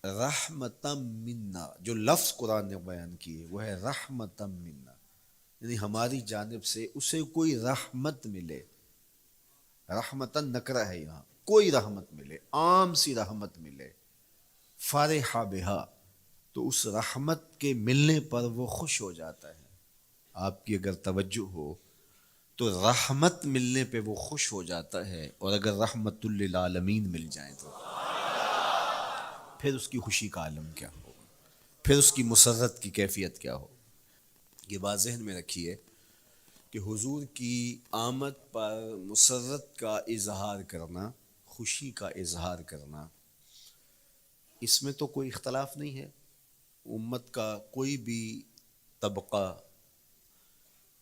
رحمتم منا، جو لفظ قرآن نے بیان کیے وہ ہے رحمتم منا، یعنی ہماری جانب سے اسے کوئی رحمت ملے. رحمتن نکرہ ہے یہاں، کوئی رحمت ملے، عام سی رحمت ملے. فرح بہا، تو اس رحمت کے ملنے پر وہ خوش ہو جاتا ہے. آپ کی اگر توجہ ہو تو رحمت ملنے پہ وہ خوش ہو جاتا ہے، اور اگر رحمت للعالمین مل جائے تو پھر اس کی خوشی کا عالم کیا ہو، پھر اس کی مسرت کی کیفیت کیا ہو. یہ بات ذہن میں رکھیے کہ حضور کی آمد پر مسرت کا اظہار کرنا، خوشی کا اظہار کرنا، اس میں تو کوئی اختلاف نہیں ہے. امت کا کوئی بھی طبقہ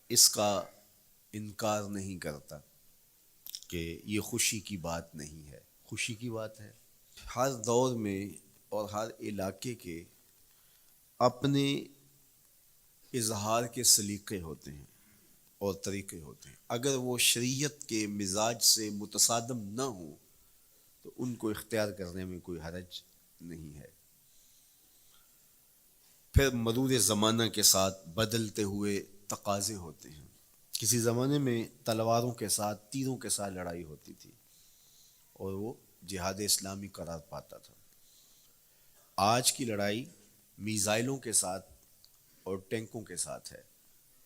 اس کا انکار نہیں کرتا کہ یہ خوشی کی بات نہیں ہے، خوشی کی بات ہے. ہر دور میں اور ہر علاقے کے اپنے اظہار کے سلیقے ہوتے ہیں اور طریقے ہوتے ہیں. اگر وہ شریعت کے مزاج سے متصادم نہ ہوں تو ان کو اختیار کرنے میں کوئی حرج نہیں ہے. پھر مرور زمانہ کے ساتھ بدلتے ہوئے تقاضے ہوتے ہیں. کسی زمانے میں تلواروں کے ساتھ، تیروں کے ساتھ لڑائی ہوتی تھی اور وہ جہاد اسلامی قرار پاتا تھا. آج کی لڑائی میزائلوں کے ساتھ اور ٹینکوں کے ساتھ ہے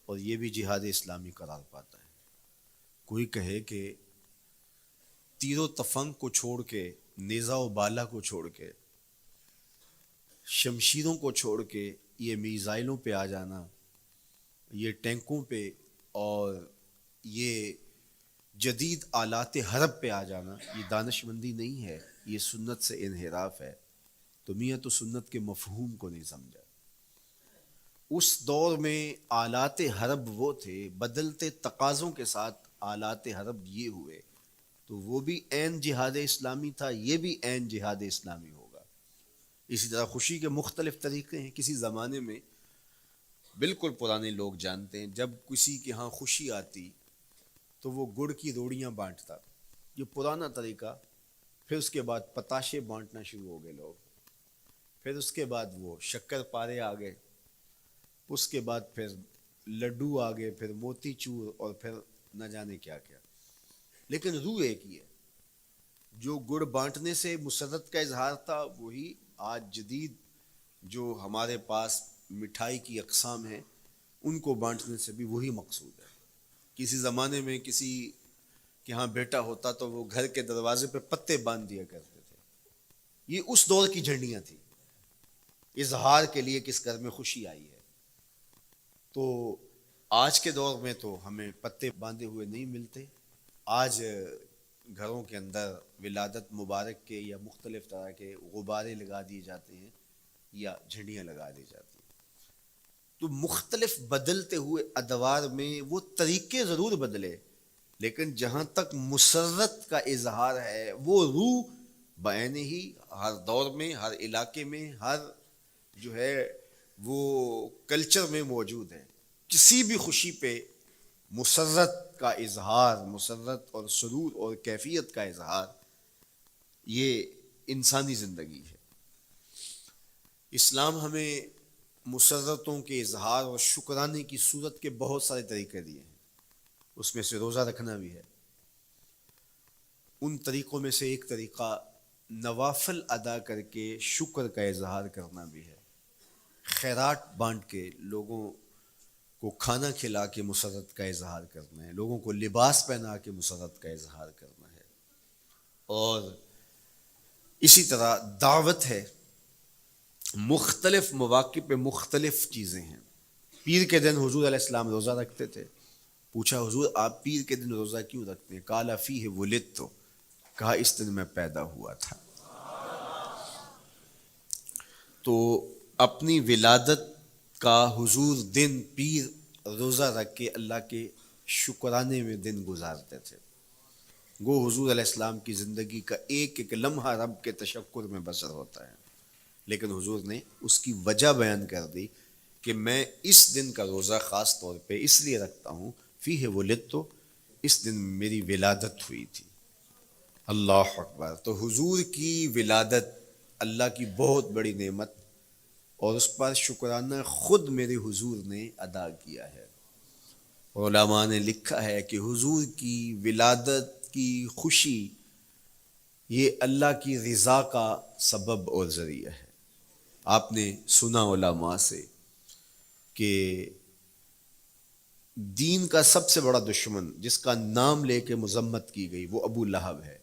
اور یہ بھی جہاد اسلامی قرار پاتا ہے. کوئی کہے کہ تیر و تفنگ کو چھوڑ کے، نیزہ و بالا کو چھوڑ کے، شمشیروں کو چھوڑ کے یہ میزائلوں پہ آ جانا، یہ ٹینکوں پہ اور یہ جدید آلات حرب پہ آ جانا، یہ دانش مندی نہیں ہے، یہ سنت سے انحراف ہے. تو میاں تو سنت کے مفہوم کو نہیں سمجھا. اس دور میں آلات حرب وہ تھے، بدلتے تقاضوں کے ساتھ آلات حرب یہ ہوئے، تو وہ بھی عین جہاد اسلامی تھا، یہ بھی عین جہاد اسلامی ہوگا. اسی طرح خوشی کے مختلف طریقے ہیں. کسی زمانے میں بالکل پرانے لوگ جانتے ہیں، جب کسی کے ہاں خوشی آتی تو وہ گڑ کی روڑیاں بانٹتا، یہ پرانا طریقہ. پھر اس کے بعد پتاشے بانٹنا شروع ہو گئے لوگ، پھر اس کے بعد وہ شکر پارے آ گئے، اس کے بعد پھر لڈو آ گئے، پھر موتی چور، اور پھر نہ جانے کیا کیا. لیکن روح ایک ہی ہے. جو گڑ بانٹنے سے مسرت کا اظہار تھا، وہی آج جدید جو ہمارے پاس مٹھائی کی اقسام ہیں ان کو بانٹنے سے بھی وہی مقصود ہے. کسی زمانے میں کسی کہ ہاں بیٹا ہوتا تو وہ گھر کے دروازے پہ پتے باندھ دیا کرتے تھے. یہ اس دور کی جھنڈیاں تھیں، اظہار کے لیے کس گھر میں خوشی آئی ہے. تو آج کے دور میں تو ہمیں پتے باندھے ہوئے نہیں ملتے. آج گھروں کے اندر ولادت مبارک کے یا مختلف طرح کے غبارے لگا دیے جاتے ہیں یا جھنڈیاں لگا دی جاتی ہیں. تو مختلف بدلتے ہوئے ادوار میں وہ طریقے ضرور بدلے، لیکن جہاں تک مسرت کا اظہار ہے وہ روح بعین ہی ہر دور میں، ہر علاقے میں، ہر جو ہے وہ کلچر میں موجود ہے. کسی بھی خوشی پہ مسرت کا اظہار، مسرت اور سرور اور کیفیت کا اظہار، یہ انسانی زندگی ہے. اسلام ہمیں مسرتوں کے اظہار اور شکرانے کی صورت کے بہت سارے طریقے دیے ہیں. اس میں سے روزہ رکھنا بھی ہے. ان طریقوں میں سے ایک طریقہ نوافل ادا کر کے شکر کا اظہار کرنا بھی ہے. خیرات بانٹ کے لوگوں کو کھانا کھلا کے مسرت کا اظہار کرنا ہے، لوگوں کو لباس پہنا کے مسرت کا اظہار کرنا ہے. اور اسی طرح دعوت ہے. مختلف مواقع پہ مختلف چیزیں ہیں. پیر کے دن حضور علیہ السلام روزہ رکھتے تھے. پوچھا حضور آپ پیر کے دن روزہ کیوں رکھتے ہیں؟ قال فیہ ولدت، کہا اس دن میں پیدا ہوا تھا. تو اپنی ولادت کا حضور دن پیر روزہ رکھ کے اللہ کے شکرانے میں دن گزارتے تھے. گو حضور علیہ السلام کی زندگی کا ایک ایک لمحہ رب کے تشکر میں بسر ہوتا ہے. لیکن حضور نے اس کی وجہ بیان کر دی کہ میں اس دن کا روزہ خاص طور پہ اس لیے رکھتا ہوں، فیہ ولدت، اس دن میری ولادت ہوئی تھی. اللہ اکبر. تو حضور کی ولادت اللہ کی بہت بڑی نعمت، اور اس پر شکرانہ خود میرے حضور نے ادا کیا ہے۔ علماء نے لکھا ہے کہ حضور کی ولادت کی خوشی یہ اللہ کی رضا کا سبب اور ذریعہ ہے۔ آپ نے سنا علماء سے کہ دین کا سب سے بڑا دشمن جس کا نام لے کے مذمت کی گئی وہ ابو لہب ہے۔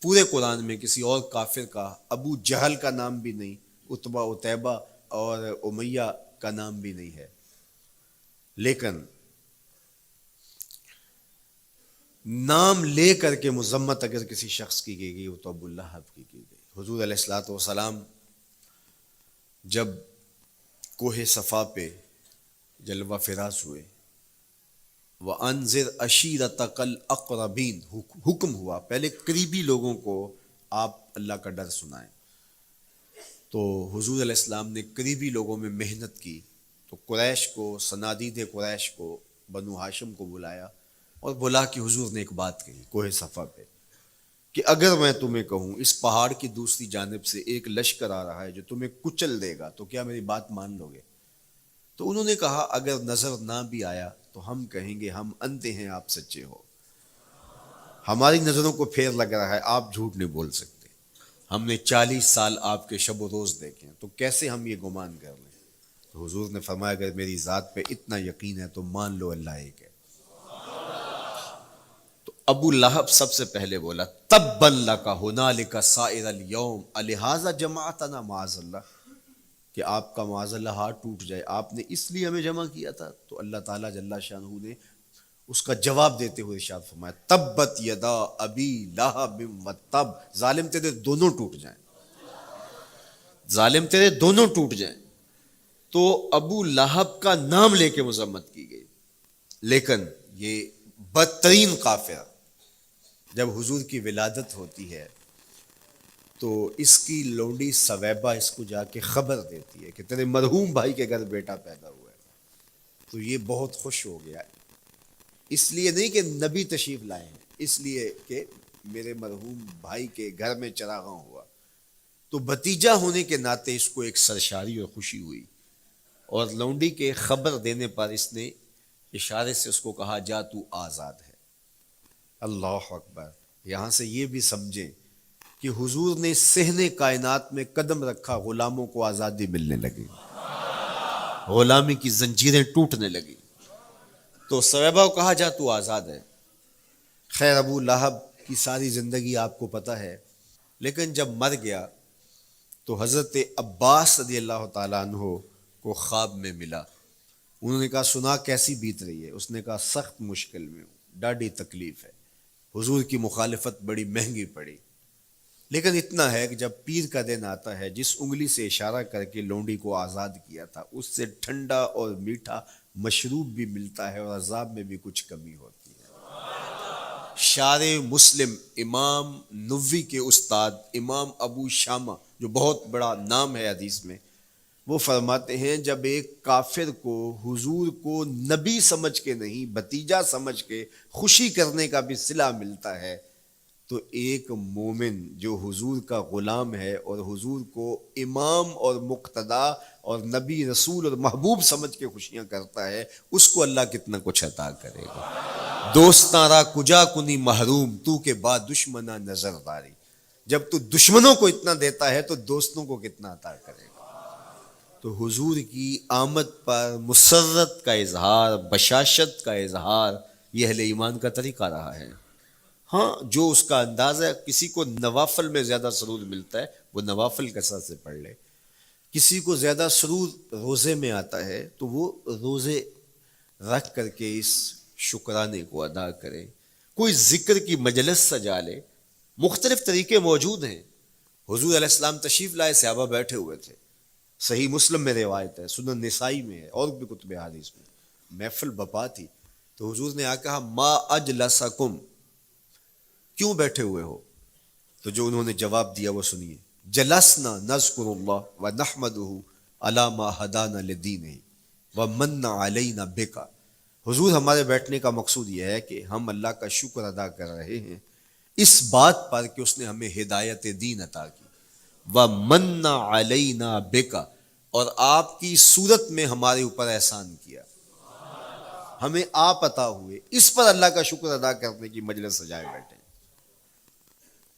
پورے قرآن میں کسی اور کافر کا ابو جہل کا نام بھی نہیں، عتبہ عتیبہ اور امیہ کا نام بھی نہیں ہے، لیکن نام لے کر کے مذمت اگر کسی شخص کی گئی وہ تو ابو لہب کی گئی۔ حضور علیہ الصلوۃ والسلام جب کوہ صفا پہ جلوہ فراز ہوئے، وَأَنذِرْ عَشِيرَتَكَ الْأَقْرَبِينَ، حکم ہوا پہلے قریبی لوگوں کو آپ اللہ کا ڈر سنائیں۔ تو حضور علیہ السلام نے قریبی لوگوں میں محنت کی، تو قریش کو، صنادید قریش کو، بنو ہاشم کو بلایا اور بلا کہ حضور نے ایک بات کہی کوہ صفا پہ کہ اگر میں تمہیں کہوں اس پہاڑ کی دوسری جانب سے ایک لشکر آ رہا ہے جو تمہیں کچل دے گا تو کیا میری بات مان لو گے؟ تو انہوں نے کہا اگر نظر نہ بھی آیا تو ہم کہیں گے ہم اندھے ہیں، آپ سچے ہو، ہماری نظروں کو پھیر لگ رہا ہے، آپ جھوٹ نہیں بول سکتے، ہم نے 40 سال آپ کے شب و روز دیکھے ہیں، تو کیسے ہم یہ گمان کر لیں؟ تو حضور نے فرمایا اگر میری ذات پہ اتنا یقین ہے تو مان لو اللہ ایک ہے۔ تو ابو لہب سب سے پہلے بولا تبا لک ھنالک سائر الیوم الہذا جمعتنا، معاذ اللہ، کہ آپ کا معاذ اللہ ہاتھ ٹوٹ جائے، آپ نے اس لیے ہمیں جمع کیا تھا؟ تو اللہ تعالیٰ جل شانہ نے اس کا جواب دیتے ہوئے ارشاد فرمایا تبت یدا ابی لہب وتب، ظالم تیرے دونوں ٹوٹ جائیں، ظالم تیرے دونوں ٹوٹ جائیں۔ تو ابو لہب کا نام لے کے مذمت کی گئی، لیکن یہ بدترین کافر جب حضور کی ولادت ہوتی ہے تو اس کی لونڈی سویبہ اس کو جا کے خبر دیتی ہے کہ تیرے مرحوم بھائی کے گھر بیٹا پیدا ہوا ہے۔ تو یہ بہت خوش ہو گیا، اس لیے نہیں کہ نبی تشریف لائے ہیں، اس لیے کہ میرے مرحوم بھائی کے گھر میں چراغاں ہوا۔ تو بھتیجا ہونے کے ناطے اس کو ایک سرشاری اور خوشی ہوئی، اور لونڈی کے خبر دینے پر اس نے اشارے سے اس کو کہا جا تو آزاد ہے۔ اللہ اکبر! یہاں سے یہ بھی سمجھیں کہ حضور نے صحن کائنات میں قدم رکھا، غلاموں کو آزادی ملنے لگی، غلامی کی زنجیریں ٹوٹنے لگی۔ تو سویبہ کو کہا جا تو آزاد ہے۔ خیر ابو لہب کی ساری زندگی آپ کو پتہ ہے، لیکن جب مر گیا تو حضرت عباس رضی اللہ تعالیٰ عنہ کو خواب میں ملا۔ انہوں نے کہا سنا کیسی بیت رہی ہے؟ اس نے کہا سخت مشکل میں ہوں، ڈاڑھی تکلیف ہے، حضور کی مخالفت بڑی مہنگی پڑی، لیکن اتنا ہے کہ جب پیر کا دن آتا ہے جس انگلی سے اشارہ کر کے لونڈی کو آزاد کیا تھا اس سے ٹھنڈا اور میٹھا مشروب بھی ملتا ہے اور عذاب میں بھی کچھ کمی ہوتی ہے۔ شارع مسلم امام نووی کے استاد امام ابو شامہ جو بہت بڑا نام ہے حدیث میں، وہ فرماتے ہیں جب ایک کافر کو حضور کو نبی سمجھ کے نہیں بھتیجا سمجھ کے خوشی کرنے کا بھی صلہ ملتا ہے، تو ایک مومن جو حضور کا غلام ہے اور حضور کو امام اور مقتدا اور نبی رسول اور محبوب سمجھ کے خوشیاں کرتا ہے، اس کو اللہ کتنا کچھ عطا کرے گا۔ دوستاں را کجا کنی محروم، تو کے بعد دشمنا نظر داری، جب تو دشمنوں کو اتنا دیتا ہے تو دوستوں کو کتنا عطا کرے گا۔ تو حضور کی آمد پر مسرت کا اظہار، بشاشت کا اظہار، یہ اہل ایمان کا طریقہ رہا ہے۔ ہاں جو اس کا انداز ہے، کسی کو نوافل میں زیادہ سرور ملتا ہے وہ نوافل کثرت سے پڑھ لے، کسی کو زیادہ سرور روزے میں آتا ہے تو وہ روزے رکھ کر کے اس شکرانے کو ادا کرے، کوئی ذکر کی مجلس سجا لے، مختلف طریقے موجود ہیں۔ حضور علیہ السلام تشریف لائے، صحابہ بیٹھے ہوئے تھے، صحیح مسلم میں روایت ہے، سنن نسائی میں ہے اور بھی کتب حدیث میں، محفل بپا تھی، تو حضور نے آ کہا ما اجلسکم، کیوں بیٹھے ہوئے ہو؟ تو جو انہوں نے جواب دیا وہ سنیے، جلسنا نذکر اللہ ونحمدہ علی ما ہدانا لدینہ ومن علینا بک، حضور ہمارے بیٹھنے کا مقصود یہ ہے کہ ہم اللہ کا شکر ادا کر رہے ہیں اس بات پر کہ اس نے ہمیں ہدایت دین عطا کی، وَمَنَّ عَلَيْنَا بِكَ، اور آپ کی صورت میں ہمارے اوپر احسان کیا، ہمیں آپ عطا ہوئے، اس پر اللہ کا شکر ادا کرنے کی مجلس سجائے بیٹھے۔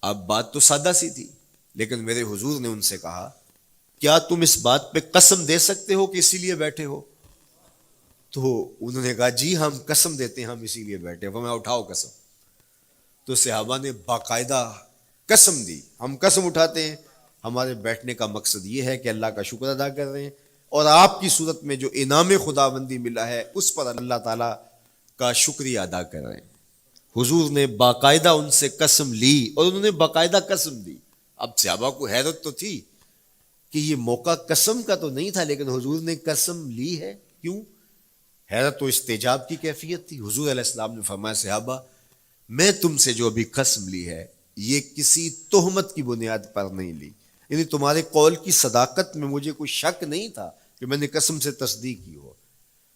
اب بات تو سادہ سی تھی، لیکن میرے حضور نے ان سے کہا کیا تم اس بات پہ قسم دے سکتے ہو کہ اسی لیے بیٹھے ہو؟ تو انہوں نے کہا جی ہم قسم دیتے ہیں ہم اسی لیے بیٹھے، وہ میں اٹھاؤ قسم۔ تو صحابہ نے باقاعدہ قسم دی، ہم قسم اٹھاتے ہیں ہمارے بیٹھنے کا مقصد یہ ہے کہ اللہ کا شکر ادا کر رہے ہیں، اور آپ کی صورت میں جو انعام خداوندی ملا ہے اس پر اللہ تعالیٰ کا شکریہ ادا کر رہے ہیں۔ حضور نے باقاعدہ ان سے قسم لی اور انہوں نے باقاعدہ قسم دی۔ اب صحابہ کو حیرت تو تھی کہ یہ موقع قسم کا تو نہیں تھا، لیکن حضور نے قسم لی ہے، کیوں؟ حیرت و استجاب کی کیفیت تھی۔ حضور علیہ السلام نے فرمایا صحابہ میں تم سے جو ابھی قسم لی ہے یہ کسی تہمت کی بنیاد پر نہیں لی، یعنی تمہارے قول کی صداقت میں مجھے کوئی شک نہیں تھا کہ میں نے قسم سے تصدیق کی ہو،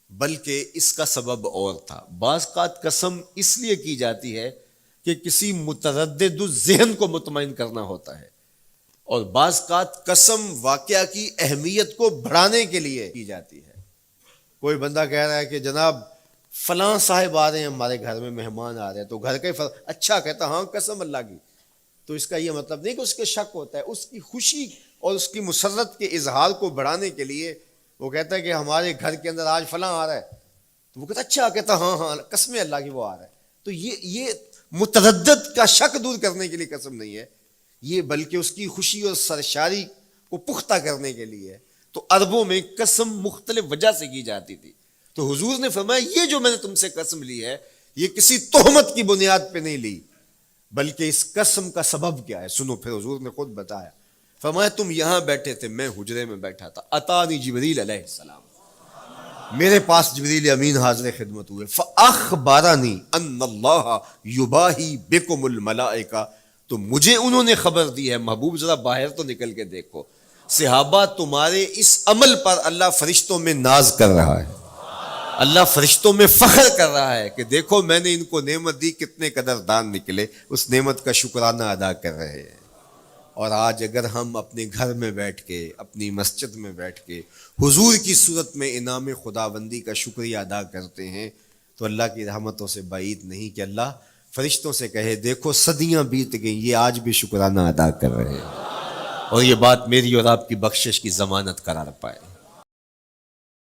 بلکہ اس کا سبب اور تھا۔ بعض اوقات قسم اس لیے کی جاتی ہے کہ کسی متردد ذہن کو مطمئن کرنا ہوتا ہے، اور بعض اوقات قسم واقعہ کی اہمیت کو بڑھانے کے لیے کی جاتی ہے۔ کوئی بندہ کہہ رہا ہے کہ جناب فلاں صاحب آ رہے ہیں ہمارے گھر میں، مہمان آ رہے ہیں، تو گھر کا ہی اچھا کہتا ہاں قسم اللہ کی، تو اس کا یہ مطلب نہیں کہ اس کے شک ہوتا ہے، اس کی خوشی اور اس کی مسرت کے اظہار کو بڑھانے کے لیے وہ کہتا ہے کہ ہمارے گھر کے اندر آج فلاں آ رہا ہے، تو وہ کہتا اچھا کہتا ہاں ہاں قسم اللہ کی وہ آ رہا ہے۔ تو یہ متردد کا شک دور کرنے کے لیے قسم نہیں ہے، یہ بلکہ اس کی خوشی اور سرشاری کو پختہ کرنے کے لیے ہے۔ تو عربوں میں قسم مختلف وجہ سے کی جاتی تھی، تو حضور نے فرمایا یہ جو میں نے تم سے قسم لی ہے یہ کسی تہمت کی بنیاد پہ نہیں لی، بلکہ اس قسم کا سبب کیا ہے سنو۔ پھر حضور نے خود بتایا، فرمایا تم یہاں بیٹھے تھے، میں حجرے میں بیٹھا تھا، اتانی جبریل علیہ السلام، میرے پاس جبریل امین حاضر خدمت ہوئے، فاخبرنی ان اللہ یباہی بکم الملائکہ، تو مجھے انہوں نے خبر دی ہے، محبوب ذرا باہر تو نکل کے دیکھو، صحابہ تمہارے اس عمل پر اللہ فرشتوں میں ناز کر رہا ہے، اللہ فرشتوں میں فخر کر رہا ہے کہ دیکھو میں نے ان کو نعمت دی، کتنے قدردان نکلے، اس نعمت کا شکرانہ ادا کر رہے ہیں۔ اور آج اگر ہم اپنے گھر میں بیٹھ کے، اپنی مسجد میں بیٹھ کے حضور کی صورت میں انعام خداوندی کا شکریہ ادا کرتے ہیں تو اللہ کی رحمتوں سے بعید نہیں کہ اللہ فرشتوں سے کہے دیکھو صدیاں بیت گئیں یہ آج بھی شکرانہ ادا کر رہے ہیں، اور یہ بات میری اور آپ کی بخشش کی ضمانت قرار پائے۔